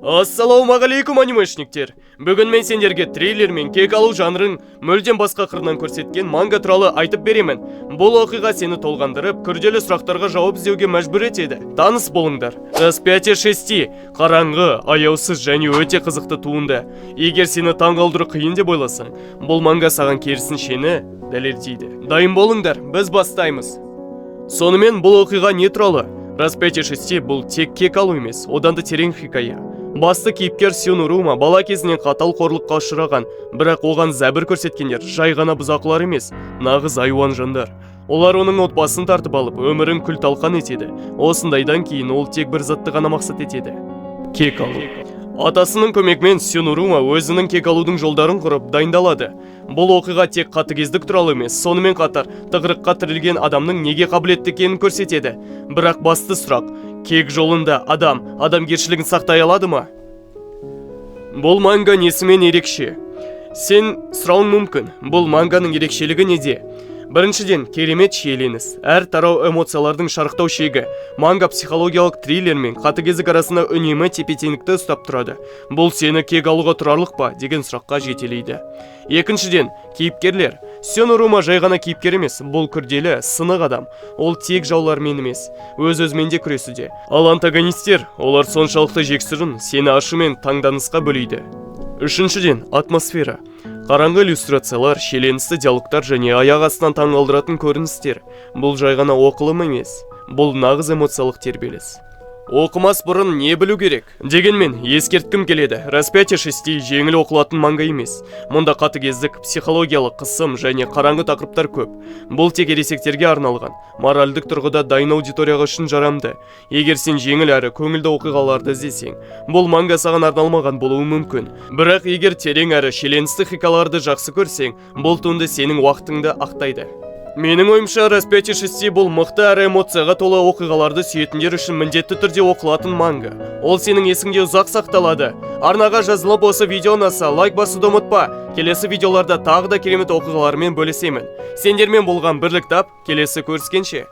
Ассалаумағалейкум анимешниктер. Бүгін мен сендерге триллер мен кек алу жанрын мүлдем басқа қырынан көрсеткен манга туралы айтып беремін. Бұл оқиға сені толғандырып, күрделі сұрақтарға жауап іздеуге мәжбүр етеді. Таныс болыңдар. Распятие-6 қараңғы, аяусыз және өте қызықты туынды. Егер сені таңғалдыру қиын деп ойласаң, бұл манга саған керісіншені дәлелдейді. Дайын болыңдар, біз бастаймыз. Сонымен бұл оқиға не туралы? Распятие-6 бұл тек кек алу емес, одан да терең хикая. Басты кейіпкер Сюнурума бала кезінен қатал қорлыққа ұшыраған, бірақ оған зәбір көрсеткендер жай ғана бұзақылар емес, нағыз айуан жандар. Олар оның отбасын тартып алып, өмірін күл-талқан етеді. Осындайдан кейін ол тек бір затты ғана мақсат етеді: кек алу. Атасының көмегімен Сюнурума өзінің кек алудың жолдарын құрып дайындалады. Бұл оқиға тек қатыгездік туралы емес, сонымен қатар тығырыққа тірелген адамның неге қабілетті екенін көрсетеді. Бірақ басты сұрақ: кек жолында адамгершілігін сақтай алады ма? Бұл манга несімен ерекше? Сен сұрауың мүмкін, бұл манганың ерекшелігі неде? Біріншіден, керемет шиеленіс, әр тарау эмоциялардың шарықтау шегі. Манга психологиялық триллер мен қатыгездік арасында үнемі тепе-теңдікті ұстап тұрады. Бұл сені кек алуға тұрарлық па деген сұраққа жетелейді. Екіншіден, кейіпкерлер. Сюнурума жай ғана кейіпкер емес, бұл күрделі, сынық адам. Ол тек жаулармен емес, өз-өзімен де күресуде. Ал антагонистер, олар соншалықты жексұрын, сені ашумен таңданысқа бөлейді. Үшіншіден, атмосфера. Қараңғы иллюстрациялар, шиеленісті диалогтар және аяқ астынан таңғалдыратын көріністер. Бұл жай ғана оқылым емес, бұл нағыз эмоциялық тербеліс. Оқымас бұрын не білу керек? Дегенмен, ескерткім келеді, Распятие-6 жеңіл оқылатын манга емес. Мұнда қатыгездік, психологиялық қысым және қараңғы тақырыптар көп. Бұл тек ересектерге арналған, моральдық тұрғыда дайын аудиторияға үшін жарамды. Егер сен жеңіл әрі көңілді оқиғаларды іздесең, бұл манга саған арналмаған болуы мүмкін. Бірақ егер терең әрі шиеленісті хикаяларды жақсы көрсең, бұл туынды сенің уақытыңды ақтайды. Менің ойымша, Распятие-6 бұл мықты әрі эмоцияға толы оқиғаларды сүйетіндер үшін міндетті түрде оқылатын манга. Ол сенің есіңде ұзақ сақталады. Арнаға жазылып осы видео ұнаса, лайк басуды ұмытпа. Келесі видеоларда тағы да керемет оқиғалармен бөлісемін. Сендермен болған бірлік тап, келесі көріскенше.